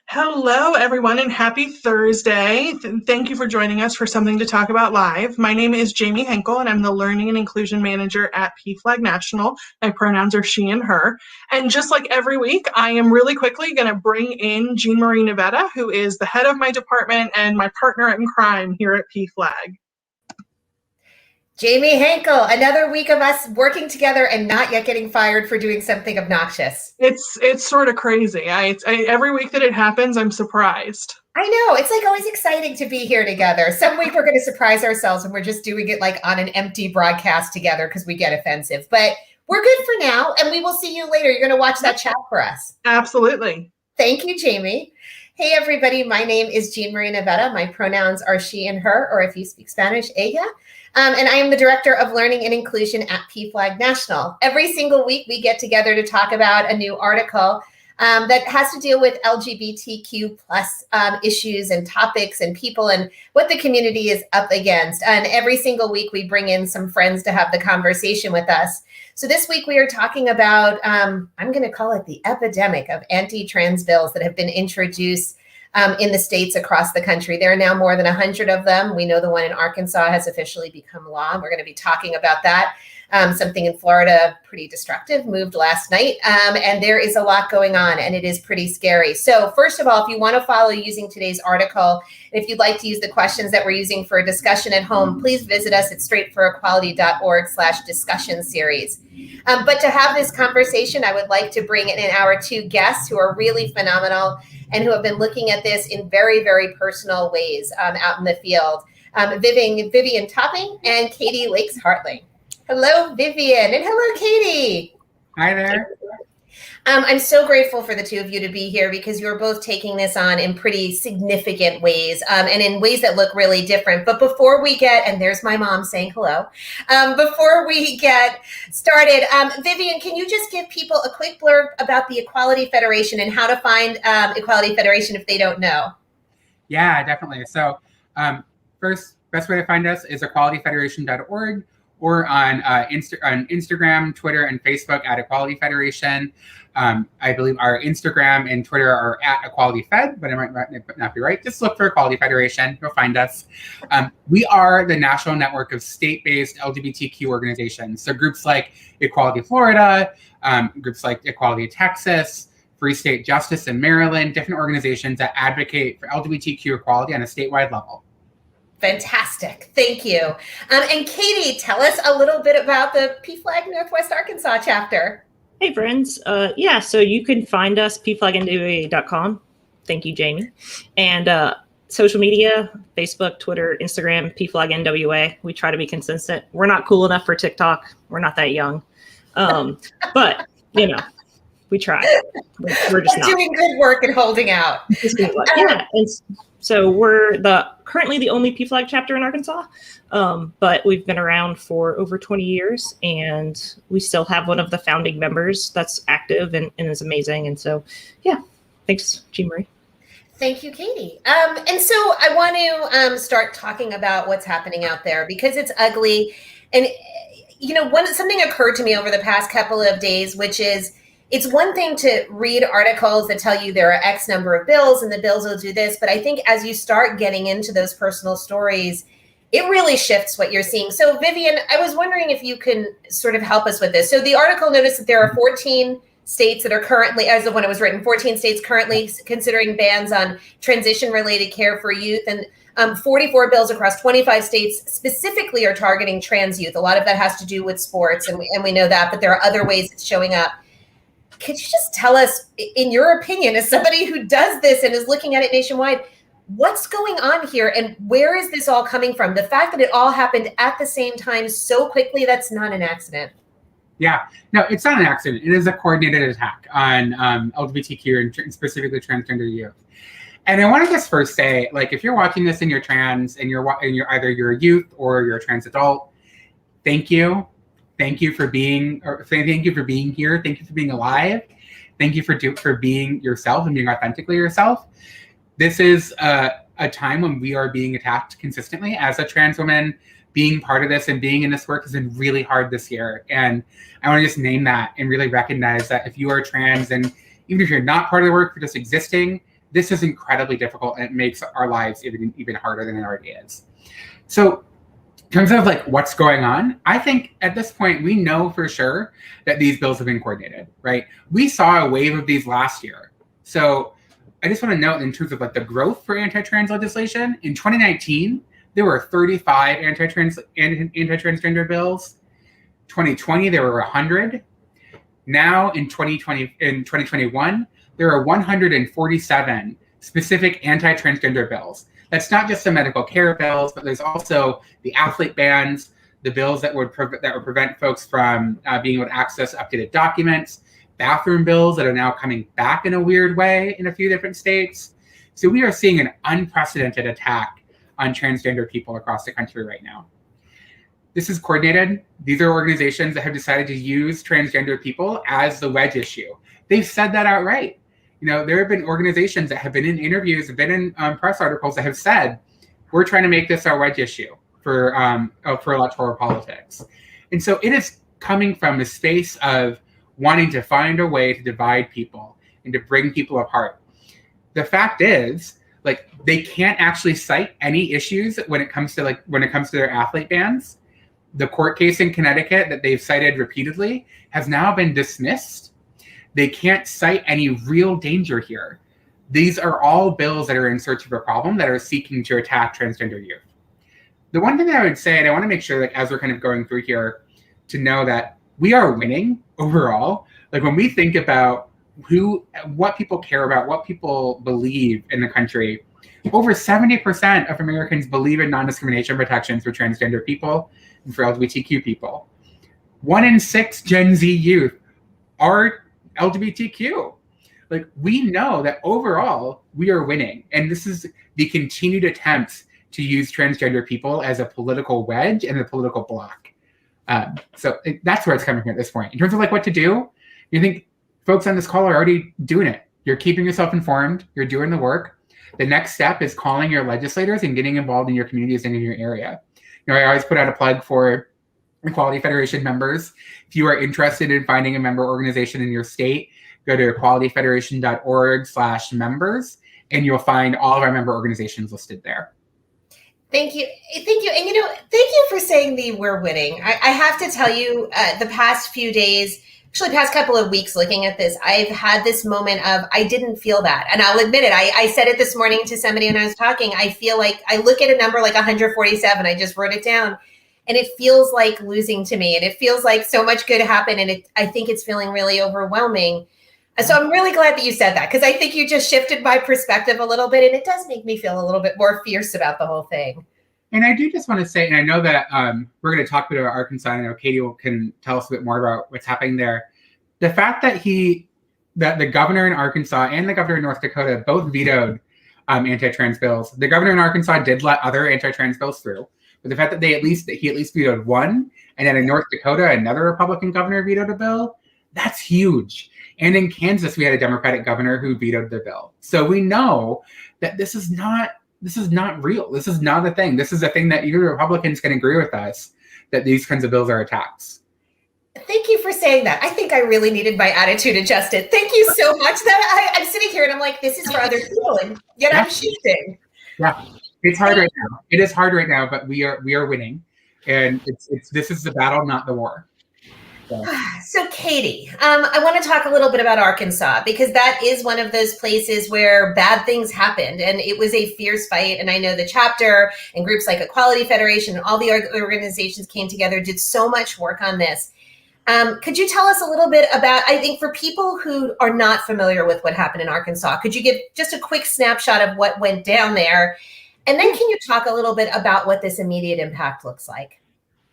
Hello, everyone, and happy Thursday. Thank you for joining us for Something to Talk About Live. My name is Jamie Henkel, and I'm the Learning and Inclusion Manager at PFLAG National. My pronouns are she and her. And just like every week, I am really quickly going to bring in Jean Marie Nevada, who is the head of my department and my partner in crime here at PFLAG. Jamie Henkel, another week of us working together and not yet getting fired for doing something obnoxious. It's sort of crazy. Every week that it happens, I'm surprised. I know. It's like always exciting to be here together. Some week we're going to surprise ourselves and we're just doing it like on an empty broadcast together because we get offensive. But we're good for now, and we will see you later. You're going to watch that chat for us. Absolutely. Thank you, Jamie. Hey, everybody. My name is Jean Marie Nevada. My pronouns are she and her, or if you speak Spanish, ella. And I am the Director of Learning and Inclusion at PFLAG National. Every single week, we get together to talk about a new article that has to deal with LGBTQ plus issues and topics and people and what the community is up against. And every single week, we bring in some friends to have the conversation with us. So this week, we are talking about, I'm going to call it the epidemic of anti-trans bills that have been introduced in the states across the country. There are now more than 100 of them. We know the one in Arkansas has officially become law. We're going to be talking about that. Something in Florida, pretty destructive, moved last night. And there is a lot going on, and it is pretty scary. So first of all, if you want to follow using today's article, if you'd like to use the questions that we're using for a discussion at home, please visit us at straightforequality.org/discussion series. But to have this conversation, I would like to bring in our two guests who are really phenomenal and who have been looking at this in very, very personal ways out in the field. Vivian Topping and Catie Hartling. Hello, Vivian, and hello, Catie. Hi there. I'm so grateful for the two of you to be here because you're both taking this on in pretty significant ways and in ways that look really different. But before we get, and there's my mom saying hello, before we get started, Vivian, can you just give people a quick blurb about the Equality Federation and how to find Equality Federation if they don't know? Yeah, definitely. So first, best way to find us is equalityfederation.org. or on Instagram, Twitter, and Facebook at Equality Federation. I believe our Instagram and Twitter are at Equality Fed, but it might not be right. Just look for Equality Federation. You'll find us. We are the national network of state-based LGBTQ organizations. So groups like Equality Florida, groups like Equality Texas, Free State Justice in Maryland, different organizations that advocate for LGBTQ equality on a statewide level. Fantastic. Thank you. And Catie, tell us a little bit about the PFLAG Northwest Arkansas chapter. Hey, friends. So you can find us pflagnwa.com. Thank you, Jamie. And social media, Facebook, Twitter, Instagram, PFLAG NWA. We try to be consistent. We're not cool enough for TikTok. We're not that young. But, we try. We're just not. Doing good work and holding out. Yeah. And so we're currently the only PFLAG chapter in Arkansas, but we've been around for over 20 years, and we still have one of the founding members that's active and is amazing. And so, yeah, thanks, Jean Marie. Thank you, Catie. And so I want to start talking about what's happening out there because it's ugly. And, something occurred to me over the past couple of days, which is, it's one thing to read articles that tell you there are X number of bills and the bills will do this. But I think as you start getting into those personal stories, it really shifts what you're seeing. So Vivian, I was wondering if you can sort of help us with this. So the article noticed that there are 14 states that are currently, as of when it was written, 14 states currently considering bans on transition-related care for youth. And 44 bills across 25 states specifically are targeting trans youth. A lot of that has to do with sports, and we know that, but there are other ways it's showing up. Could you just tell us, in your opinion, as somebody who does this and is looking at it nationwide, what's going on here and where is this all coming from? The fact that it all happened at the same time so quickly, that's not an accident. Yeah, no, it's not an accident. It is a coordinated attack on LGBTQ and specifically transgender youth. And I want to just first say, if you're watching this and you're trans and you're either you're a youth or you're a trans adult, thank you. Thank you for being here. Thank you for being alive. Thank you for being yourself and being authentically yourself. This is a time when we are being attacked consistently. As a trans woman, being part of this and being in this work has been really hard this year. And I want to just name that and really recognize that if you are trans and even if you're not part of the work, you're just existing, this is incredibly difficult, and it makes our lives even harder than it already is. So in terms of like what's going on, I think at this point we know for sure that these bills have been coordinated, right? We saw a wave of these last year. So I just want to note in terms of like the growth for anti-trans legislation, in 2019, there were 35 anti-transgender bills. 2020, there were 100. Now in 2021, there are 147 specific anti-transgender bills. That's not just the medical care bills, but there's also the athlete bans, the bills that would prevent folks from being able to access updated documents, bathroom bills that are now coming back in a weird way in a few different states. So we are seeing an unprecedented attack on transgender people across the country right now. This is coordinated. These are organizations that have decided to use transgender people as the wedge issue. They've said that outright. You know, there have been organizations that have been in interviews, have been in press articles that have said, we're trying to make this our wedge issue for electoral politics. And so it is coming from a space of wanting to find a way to divide people and to bring people apart. The fact is, like, they can't actually cite any issues when it comes to their athlete bans. The court case in Connecticut that they've cited repeatedly has now been dismissed. They can't cite any real danger here. These are all bills that are in search of a problem, that are seeking to attack transgender youth. The one thing that I would say, and I want to make sure, like, as we're kind of going through here, to know that we are winning overall. Like, when we think about what people care about, what people believe in the country, over 70% of Americans believe in non-discrimination protections for transgender people and for LGBTQ people. 1 in 6 Gen Z youth are LGBTQ. Like, we know that overall we are winning, and this is the continued attempts to use transgender people as a political wedge and a political block. So that's where it's coming from at this point. In terms of like what to do, you think folks on this call are already doing it. You're keeping yourself informed. You're doing the work. The next step is calling your legislators and getting involved in your communities and in your area. You know, I always put out a plug for Equality Federation members. If you are interested in finding a member organization in your state, go to equalityfederation.org/members, and you'll find all of our member organizations listed there. Thank you. Thank you. And, thank you for saying we're winning. I have to tell you, the past few days, actually past couple of weeks looking at this, I've had this moment of, I didn't feel that. And I'll admit it. I said it this morning to somebody when I was talking. I feel like I look at a number like 147. I just wrote it down. And it feels like losing to me. And it feels like so much good happened. And I think it's feeling really overwhelming. And so I'm really glad that you said that, because I think you just shifted my perspective a little bit. And it does make me feel a little bit more fierce about the whole thing. And I do just want to say, and I know that we're going to talk a bit about Arkansas. I know Catie can tell us a bit more about what's happening there. The fact that the governor in Arkansas and the governor in North Dakota both vetoed anti-trans bills. The governor in Arkansas did let other anti-trans bills through. But the fact that he at least vetoed one, and then in North Dakota, another Republican governor vetoed a bill, that's huge. And in Kansas, we had a Democratic governor who vetoed the bill. So we know that this is not real. This is not a thing. This is a thing that even Republicans can agree with us, that these kinds of bills are attacks. Thank you for saying that. I think I really needed my attitude adjusted. Thank you so much. That I'm sitting here and I'm like, this is for other people, and yet I'm shifting. Yeah, it's hard right now. It is hard right now, but we are winning, and this is the battle, not the war. So Catie, I want to talk a little bit about Arkansas, because that is one of those places where bad things happened, and it was a fierce fight. And I know the chapter and groups like Equality Federation and all the organizations came together, did so much work on this. Could you tell us a little bit about, I think for people who are not familiar with what happened in Arkansas, could you give just a quick snapshot of what went down there? And then can you talk a little bit about what this immediate impact looks like?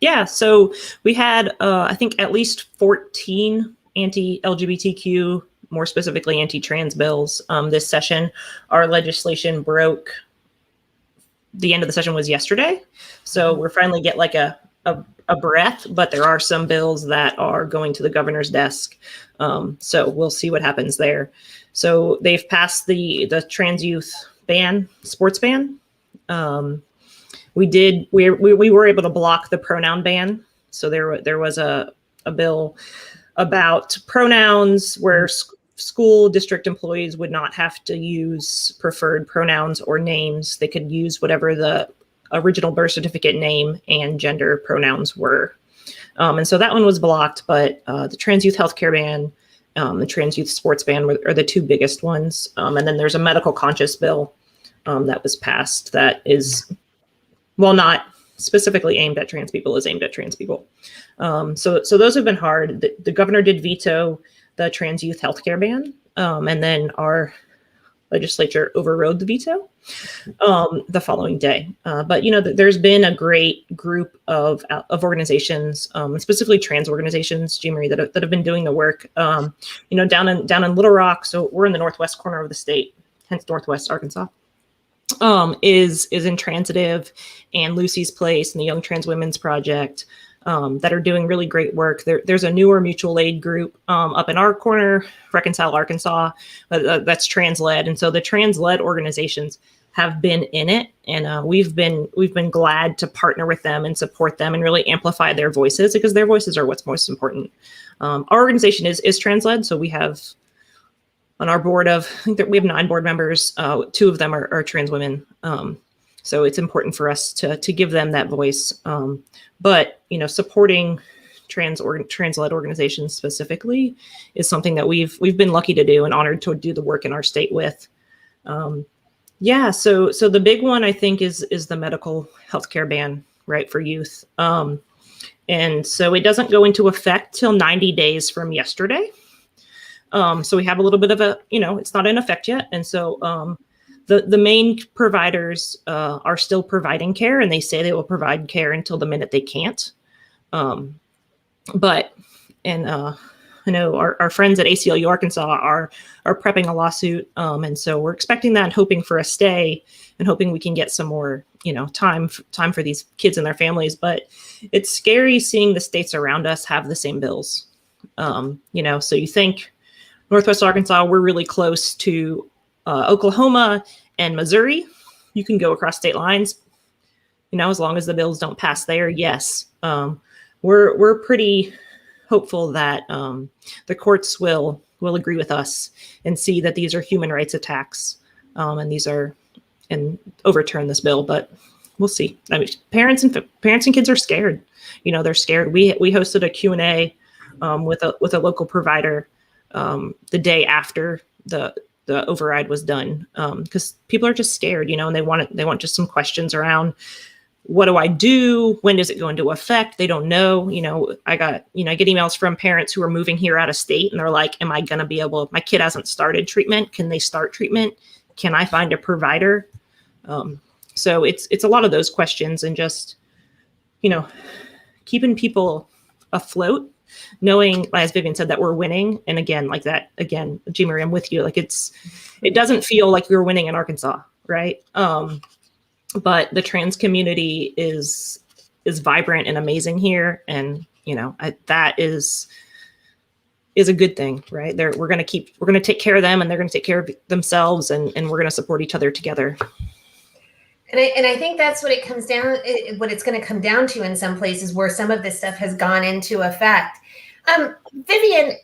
Yeah, so we had, I think, at least 14 anti-LGBTQ, more specifically anti-trans bills this session. Our legislation broke. The end of the session was yesterday. So we're finally get like a breath, but there are some bills that are going to the governor's desk. So we'll see what happens there. So they've passed the trans youth ban, sports ban. We were able to block the pronoun ban. So there was a bill about pronouns where school district employees would not have to use preferred pronouns or names. They could use whatever the original birth certificate name and gender pronouns were. And so that one was blocked, but the trans youth healthcare ban, the trans youth sports ban are the two biggest ones. And then there's a medical conscious bill that was passed that is, well, not specifically aimed at trans people, is aimed at trans people. So those have been hard. The governor did veto the trans youth healthcare ban, and then our legislature overrode the veto the following day. But there's been a great group of organizations, specifically trans organizations, Jean-Marie, that have been doing the work. Down in Little Rock, so we're in the northwest corner of the state, hence Northwest Arkansas. Is Intransitive and Lucy's Place and the Young Trans Women's Project that are doing really great work. There's a newer mutual aid group up in our corner, Reconcile Arkansas, that's trans-led. And so the trans-led organizations have been in it, and we've been glad to partner with them and support them and really amplify their voices, because their voices are what's most important. Our organization is trans-led, so we have on our board of, I think that we have 9 board members. 2 of them are trans women. So it's important for us to give them that voice. But supporting trans-led organizations specifically is something that we've been lucky to do and honored to do the work in our state with. So the big one, I think, is the medical healthcare ban, right, for youth. And so it doesn't go into effect till 90 days from yesterday. So we have a little bit of it's not in effect yet. And so the main providers are still providing care, and they say they will provide care until the minute they can't. I know our friends at ACLU Arkansas are prepping a lawsuit. And so we're expecting that and hoping for a stay and hoping we can get some more, time for these kids and their families. But it's scary seeing the states around us have the same bills. So you think Northwest Arkansas, we're really close to Oklahoma and Missouri. You can go across state lines, as long as the bills don't pass there. Yes. We're pretty hopeful that the courts will agree with us and see that these are human rights attacks, and overturn this bill. But we'll see. I mean, parents and kids are scared. They're scared. We hosted a Q&A with a local provider the day after the override was done, because people are just scared, and they want just some questions around, what do I do? When does it go into effect? They don't know. I get emails from parents who are moving here out of state, and they're like, am I going to be able, my kid hasn't started treatment. Can they start treatment? Can I find a provider? So it's a lot of those questions, and just, keeping people afloat, knowing, as Vivian said, that we're winning. And again, Jean-Marie, I'm with you. It doesn't feel like we're winning in Arkansas, right? But the trans community is vibrant and amazing here, and that is a good thing, right? We're going to take care of them, and they're going to take care of themselves, and we're going to support each other together. And I think that's what it comes down, what it's going to come down to in some places where some of this stuff has gone into effect. Vivian,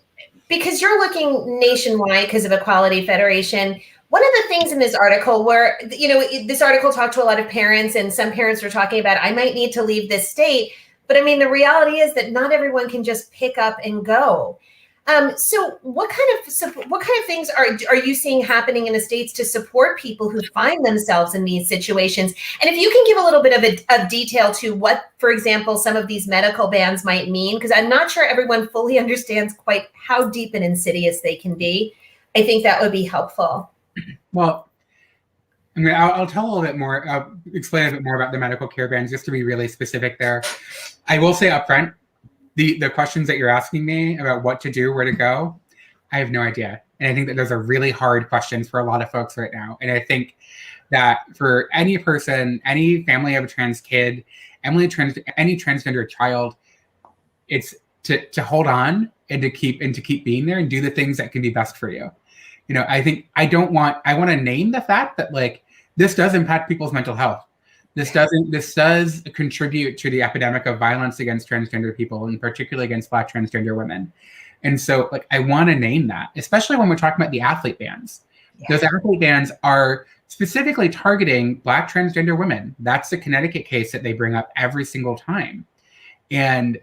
because you're looking nationwide because of Equality Federation, one of the things in this article where, this article talked to a lot of parents, and some parents were talking about, I might need to leave this state. But I mean, the reality is that not everyone can just pick up and go. So what kind of things are you seeing happening in the states to support people who find themselves in these situations? And if you can give a little bit of detail to what, for example, some of these medical bans might mean, because I'm not sure everyone fully understands quite how deep and insidious they can be. I think that would be helpful. Well, I'll tell a little bit more, I'll explain a bit more about the medical care bans, just to be really specific there. I will say up front, the questions that you're asking me about what to do, where to go, I have no idea. And I think that those are really hard questions for a lot of folks right now. And I think that for any person, any family of a trans kid, any transgender child, it's to hold on and to keep being there and do the things that can be best for you. I think I want to name the fact that this does impact people's mental health. This does contribute to the epidemic of violence against transgender people, and particularly against Black transgender women. And so like, I want to name that, especially when we're talking about the athlete bans. Yeah. Those athlete bans are specifically targeting Black transgender women. That's the Connecticut case that they bring up every single time. And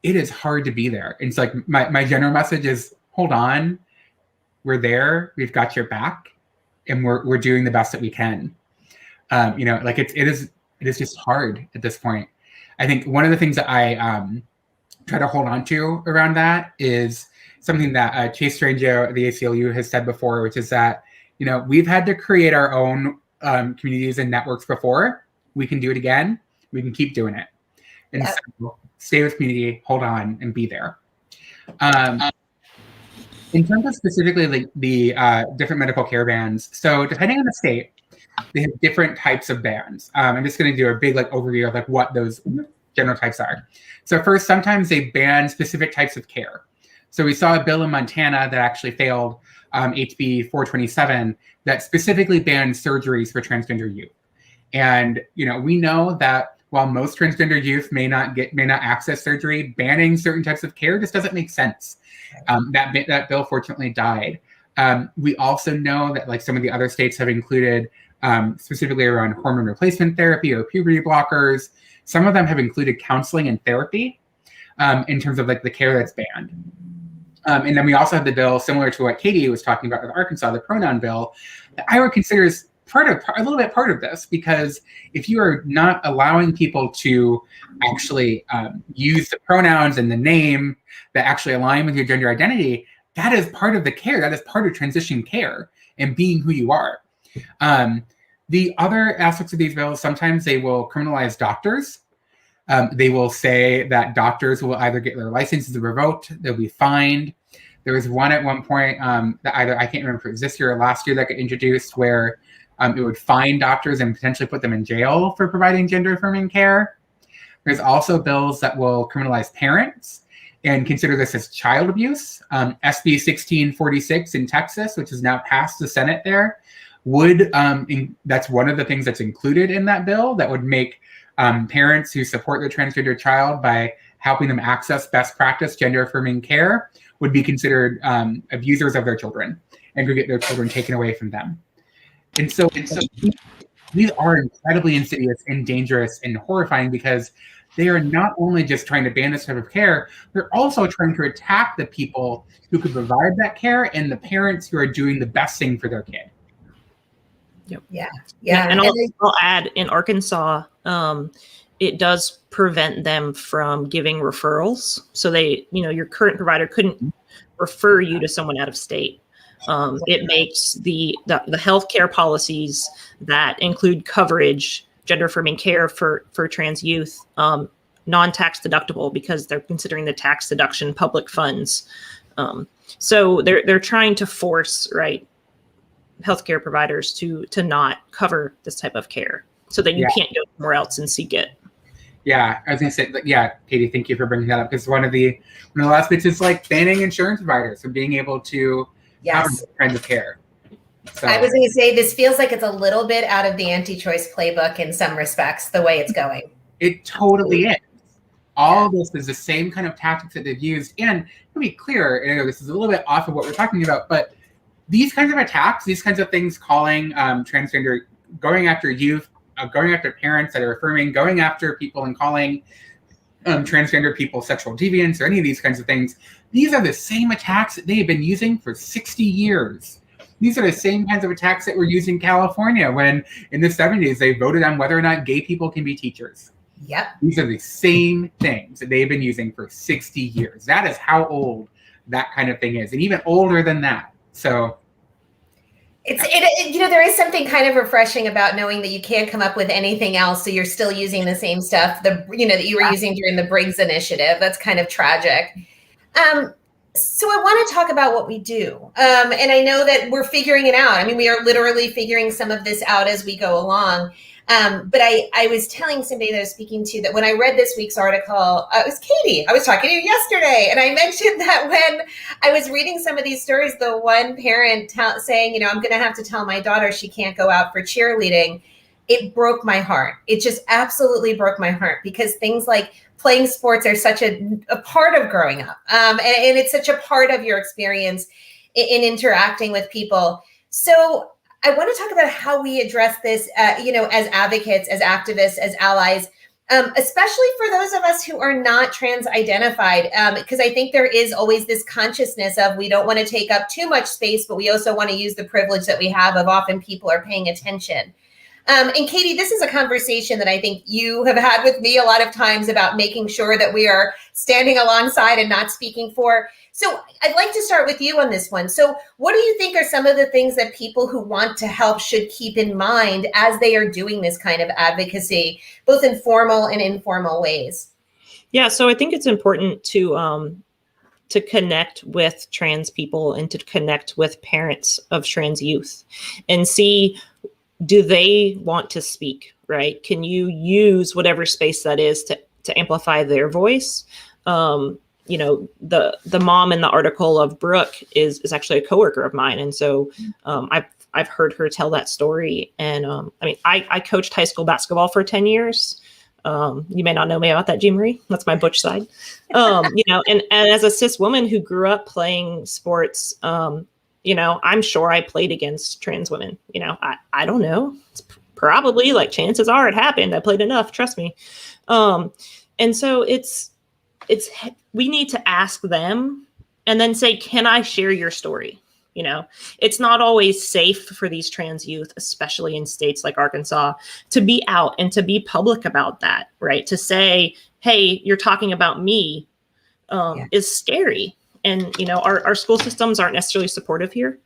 it is hard to be there. And it's like, my general message is, hold on, we're there, we've got your back, and we're doing the best that we can. You know, like it is just hard at this point. I think one of the things that I try to hold on to around that is something that Chase Strangio of the ACLU has said before, which is that, you know, we've had to create our own communities and networks before. We can do it again. We can keep doing it. And so stay with community, hold on, and be there. In terms of specifically the different medical care bans, so depending on the state, they have different types of bans. I'm just going to do a big overview of what those general types are. So first, sometimes they ban specific types of care. So we saw a bill in Montana that actually failed, HB 427, that specifically banned surgeries for transgender youth. And you know, we know that while most transgender youth may not access surgery, banning certain types of care just doesn't make sense. That bill fortunately died. We also know that some of the other states have included specifically around hormone replacement therapy or puberty blockers. Some of them have included counseling and therapy in terms of the care that's banned. And then we also have the bill similar to what Catie was talking about with Arkansas, the pronoun bill, that I would consider is a little bit part of this, because if you are not allowing people to actually use the pronouns and the name that actually align with your gender identity, that is part of the care. That is part of transition care and being who you are. The other aspects of these bills, sometimes they will criminalize doctors. They will say that doctors will either get their licenses revoked, they'll be fined. There was one at one point that I can't remember if it was this year or last year, that got introduced where it would fine doctors and potentially put them in jail for providing gender-affirming care. There's also bills that will criminalize parents and consider this as child abuse. SB 1646 in Texas, which has now passed the Senate there, that's one of the things that's included in that bill that would make parents who support their transgender child by helping them access best practice gender-affirming care would be considered abusers of their children and could get their children taken away from them. And so these are incredibly insidious and dangerous and horrifying, because they are not only just trying to ban this type of care, they're also trying to attack the people who could provide that care and the parents who are doing the best thing for their kid. Yep. Yeah. And I'll add, in Arkansas, it does prevent them from giving referrals. So your current provider couldn't refer you to someone out of state. It makes the healthcare policies that include coverage, gender-affirming care for trans youth, non-tax deductible, because they're considering the tax deduction public funds. So they're trying to force healthcare providers to not cover this type of care, so that you can't go somewhere else and seek it. Yeah, I was going to say, Catie, thank you for bringing that up, because one of the last bits is banning insurance providers from being able to have this kind of care. So, I was going to say, this feels like it's a little bit out of the anti-choice playbook in some respects, the way it's going. It totally is. All of this is the same kind of tactics that they've used. And to be clear, I know this is a little bit off of what we're talking about, but these kinds of attacks, these kinds of things, calling transgender, going after youth, going after parents that are affirming, going after people and calling transgender people sexual deviants, or any of these kinds of things, these are the same attacks that they've been using for 60 years. These are the same kinds of attacks that were used in California when, in the 70s, they voted on whether or not gay people can be teachers. Yep. These are the same things that they've been using for 60 years. That is how old that kind of thing is, and even older than that. So there is something kind of refreshing about knowing that you can't come up with anything else, so you're still using the same stuff that you were using during the Briggs Initiative. That's kind of tragic. So I want to talk about what we do. And I know that we're figuring it out. I mean, we are literally figuring some of this out as we go along. But I was telling somebody that I was speaking to that when I read this week's article, it was Catie. I was talking to you yesterday, and I mentioned that when I was reading some of these stories, the one parent saying, I'm going to have to tell my daughter she can't go out for cheerleading, it broke my heart. It just absolutely broke my heart, because things like playing sports are such a part of growing up. And it's such a part of your experience in interacting with people. So I want to talk about how we address this, as advocates, as activists, as allies, especially for those of us who are not trans identified, because I think there is always this consciousness of we don't want to take up too much space, but we also want to use the privilege that we have of often people are paying attention. And Catie, this is a conversation that I think you have had with me a lot of times about making sure that we are standing alongside and not speaking for. So I'd like to start with you on this one. So what do you think are some of the things that people who want to help should keep in mind as they are doing this kind of advocacy, both in formal and informal ways? Yeah, so I think it's important to connect with trans people and to connect with parents of trans youth and see, do they want to speak, right? Can you use whatever space that is to amplify their voice? The mom in the article of Brooke is actually a coworker of mine. And so I've heard her tell that story. And I coached high school basketball for 10 years. You may not know me about that, Jean Marie. That's my butch side. And as a cis woman who grew up playing sports, I'm sure I played against trans women. I don't know. It's probably, like, chances are it happened. I played enough, trust me. And so we need to ask them and then say, can I share your story? It's not always safe for these trans youth, especially in states like Arkansas, to be out and to be public about that, right? To say, hey, you're talking about me, is scary. And, our school systems aren't necessarily supportive here.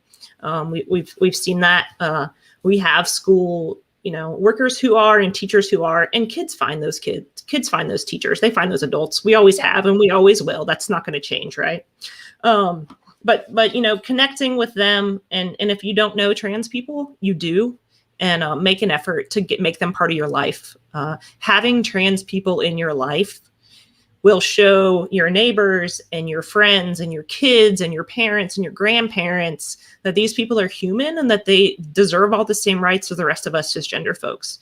We've seen that. We have school, workers who are and teachers who are, and kids find those kids find those teachers. They find those adults. We always have, and we always will. That's not going to change, right? But connecting with them, and if you don't know trans people, you do, and make an effort to make them part of your life. Having trans people in your life will show your neighbors and your friends and your kids and your parents and your grandparents that these people are human and that they deserve all the same rights as the rest of us cisgender folks.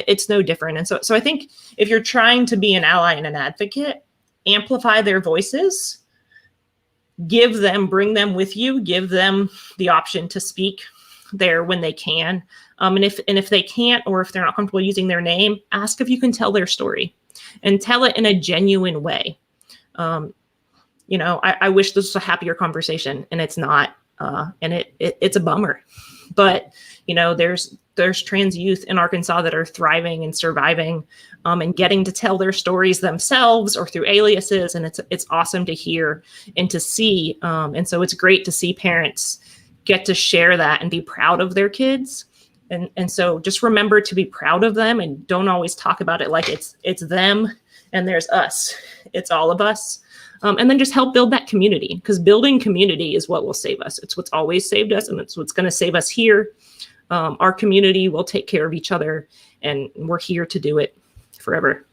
It's no different. And so I think if you're trying to be an ally and an advocate, amplify their voices, bring them with you, give them the option to speak there when they can. And if they can't, or if they're not comfortable using their name, ask if you can tell their story. And tell it in a genuine way. I wish this was a happier conversation, and it's not. And it's a bummer. But there's trans youth in Arkansas that are thriving and surviving, and getting to tell their stories themselves or through aliases, and it's awesome to hear and to see. And so it's great to see parents get to share that and be proud of their kids. And so just remember to be proud of them, and don't always talk about it like it's them and there's us. It's all of us. And then just help build that community, because building community is what will save us. It's what's always saved us, and it's what's going to save us here. Our community will take care of each other, and we're here to do it forever.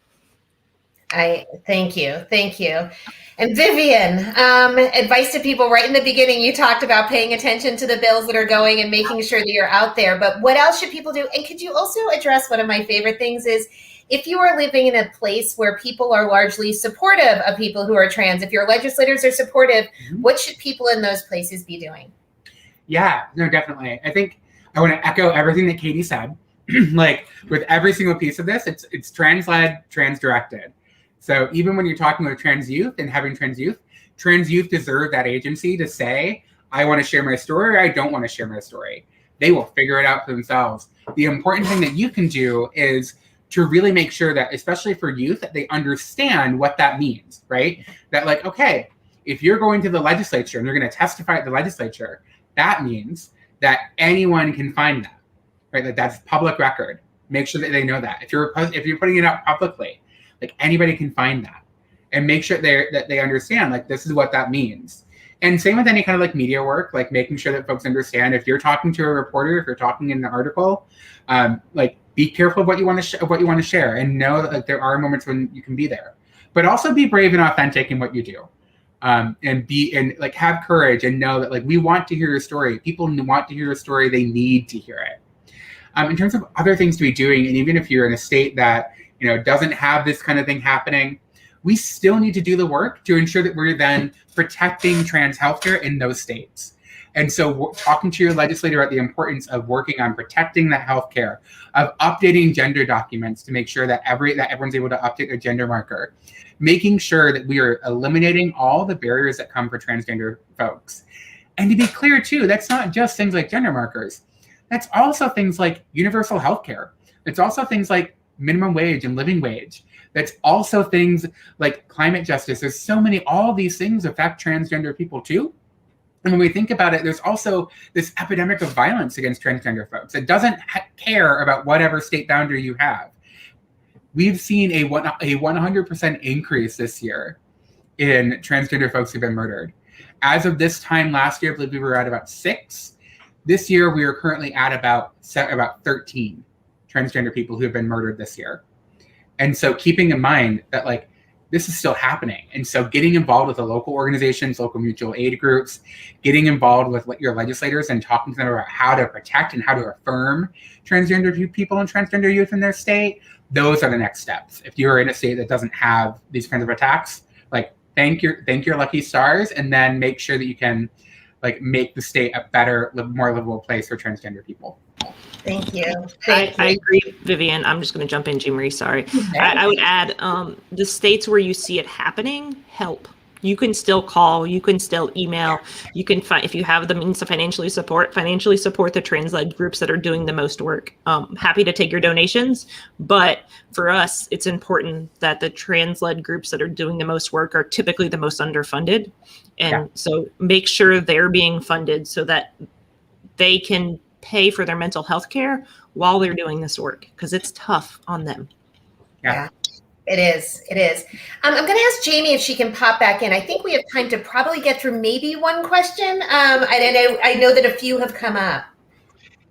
Thank you. And Vivian, advice to people right in the beginning. You talked about paying attention to the bills that are going and making sure that you're out there, but what else should people do? And could you also address one of my favorite things is, if you are living in a place where people are largely supportive of people who are trans, if your legislators are supportive, what should people in those places be doing? Yeah, no, definitely. I think I want to echo everything that Catie said. Like, with every single piece of this, it's trans-led, trans-directed. So even when you're talking with trans youth and having trans youth deserve that agency to say, I want to share my story, or I don't want to share my story. They will figure it out for themselves. The important thing that you can do is to really make sure that, especially for youth, that they understand what that means, right? That, like, okay, if you're going to the legislature and you're going to testify at the legislature, that means that anyone can find that, right? Like, that's public record. Make sure that they know that. If you're putting it out publicly, like, anybody can find that, and make sure that they understand, like, this is what that means. And same with any kind of like media work, like making sure that folks understand, if you're talking to a reporter, if you're talking in an article, like, be careful of what you want to share, and know that, like, there are moments when you can be there, but also be brave and authentic in what you do, and like, have courage, and know that, like, we want to hear your story. People want to hear your story. They need to hear it. In terms of other things to be doing, and even if you're in a state that doesn't have this kind of thing happening, we still need to do the work to ensure that we're then protecting trans healthcare in those states. And so talking to your legislator about the importance of working on protecting that healthcare, of updating gender documents to make sure that everyone's able to update a gender marker, making sure that we are eliminating all the barriers that come for transgender folks. And to be clear too, that's not just things like gender markers. That's also things like universal health care. It's also things like minimum wage and living wage. That's also things like climate justice. There's so many, all these things affect transgender people too. And when we think about it, there's also this epidemic of violence against transgender folks. It doesn't care about whatever state boundary you have. We've seen a 100% increase this year in transgender folks who've been murdered. As of this time last year, I believe we were at about 6. This year, we are currently at about 13 transgender people who have been murdered this year. And so keeping in mind that like this is still happening. And so getting involved with the local organizations, local mutual aid groups, getting involved with your legislators and talking to them about how to protect and how to affirm transgender people and transgender youth in their state, those are the next steps. If you're in a state that doesn't have these kinds of attacks, like thank your lucky stars, and then make sure that you can like make the state a better, more livable place for transgender people. Thank you. I agree, Vivian. I'm just going to jump in, Jean Marie. Sorry. I would add the states where you see it happening, help. You can still call. You can still email. You can find, if you have the means to financially support the trans-led groups that are doing the most work. Happy to take your donations, but for us, it's important that the trans-led groups that are doing the most work are typically the most underfunded. And so make sure they're being funded so that they can pay for their mental health care while they're doing this work, because it's tough on them. Yeah, it is. I'm going to ask Jamie if she can pop back in. I think we have time to probably get through maybe one question. I know that a few have come up.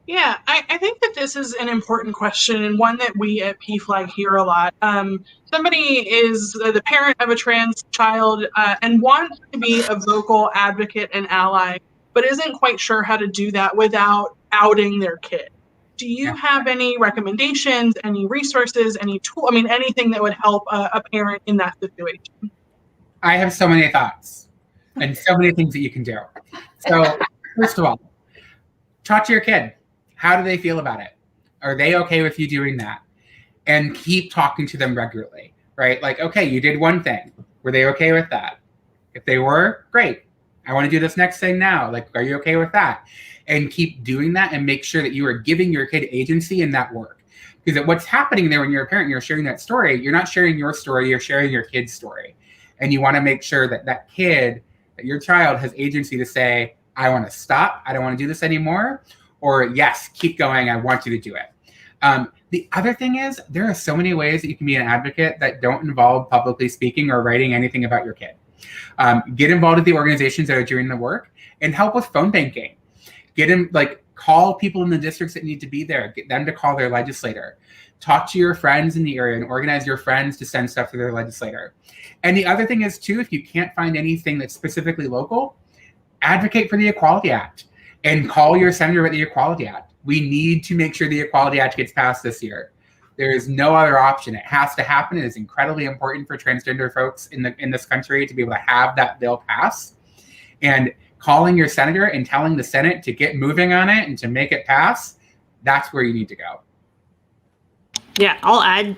Yeah, I think that this is an important question and one that we at PFLAG hear a lot. Somebody is the parent of a trans child and wants to be a vocal advocate and ally, but isn't quite sure how to do that without outing their kid. Do you have any recommendations, any resources, any tool? I mean, anything that would help a parent in that situation? I have so many thoughts and so many things that you can do. So first of all, talk to your kid. How do they feel about it? Are they okay with you doing that? And keep talking to them regularly, right? Like, okay, you did one thing. Were they okay with that? If they were, great. I want to do this next thing now. Like, are you okay with that? And keep doing that and make sure that you are giving your kid agency in that work. Because what's happening there when you're a parent, you're sharing that story, you're not sharing your story, you're sharing your kid's story. And you want to make sure that that kid, that your child has agency to say, I want to stop, I don't want to do this anymore, or yes, keep going, I want you to do it. The other thing is, there are so many ways that you can be an advocate that don't involve publicly speaking or writing anything about your kid. Get involved with the organizations that are doing the work and help with phone banking. Call people in the districts that need to be there. Get them to call their legislator. Talk to your friends in the area and organize your friends to send stuff to their legislator. And the other thing is too, if you can't find anything that's specifically local, advocate for the Equality Act and call your senator about the Equality Act. We need to make sure the Equality Act gets passed this year. There is no other option. It has to happen. It is incredibly important for transgender folks in this country to be able to have that bill pass. And calling your senator and telling the Senate to get moving on it and to make it pass, that's where you need to go. Yeah, I'll add,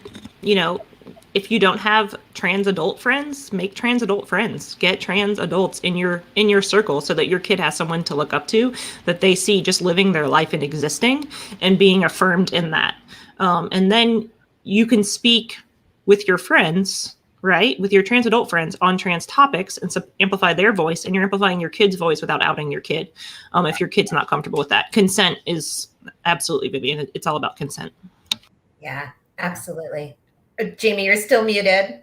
if you don't have trans adult friends, make trans adult friends. Get trans adults in your circle so that your kid has someone to look up to, that they see just living their life and existing and being affirmed in that. And then you can speak with your friends, right? With your trans adult friends on trans topics and amplify their voice, and you're amplifying your kid's voice without outing your kid. If your kid's not comfortable with that. Consent is absolutely, Vivian. It's all about consent. Yeah, absolutely. Jamie, you're still muted.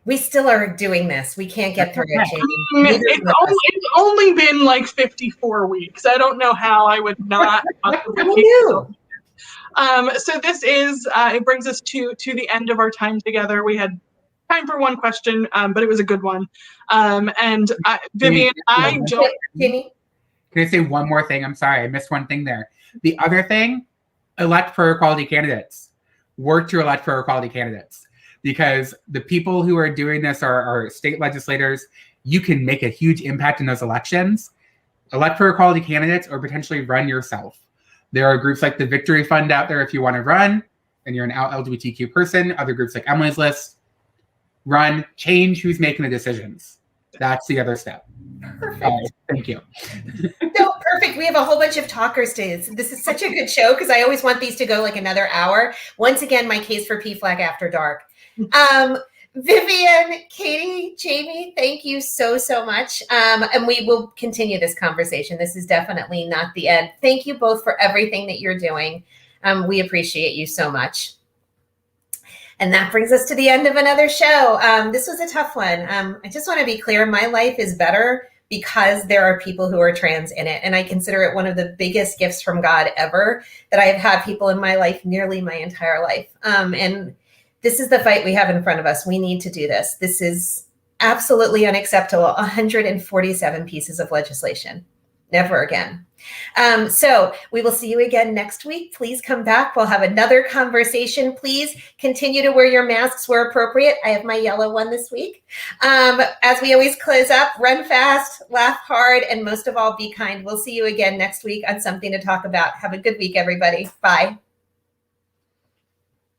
We still are doing this. We can't get through it, Jamie. It's only been like 54 weeks. I don't know how I would not. So this is, it brings us to the end of our time together. We had time for one question, but it was a good one. Vivian, Jamie? Can I say one more thing? I'm sorry, I missed one thing there. The other thing, elect pro-equality candidates. Work to elect pro-equality candidates. because the people who are doing this are state legislators. You can make a huge impact in those elections. Elect for equality candidates or potentially run yourself. There are groups like the Victory Fund out there if you want to run and you're an LGBTQ person. Other groups like Emily's List. Run, change who's making the decisions. That's the other step. Perfect. Thank you. No, perfect. We have a whole bunch of talkers today. This is such a good show because I always want these to go like another hour. Once again, my case for PFLAG After Dark. Vivian, Catie, Jamie, thank you so much. And we will continue this conversation. This is definitely not the end. Thank you both for everything that you're doing. We appreciate you so much. And that brings us to the end of another show. This was a tough one. I just want to be clear. My life is better because there are people who are trans in it. And I consider it one of the biggest gifts from God ever, that I have had people in my life nearly my entire life. And this is the fight we have in front of us. We need to do this. This is absolutely unacceptable. 147 pieces of legislation. Never again. So we will see you again next week. Please come back. We'll have another conversation. Please continue to wear your masks where appropriate. I have my yellow one this week. As we always close up, run fast, laugh hard, and most of all, be kind. We'll see you again next week on Something to Talk About. Have a good week, everybody. Bye.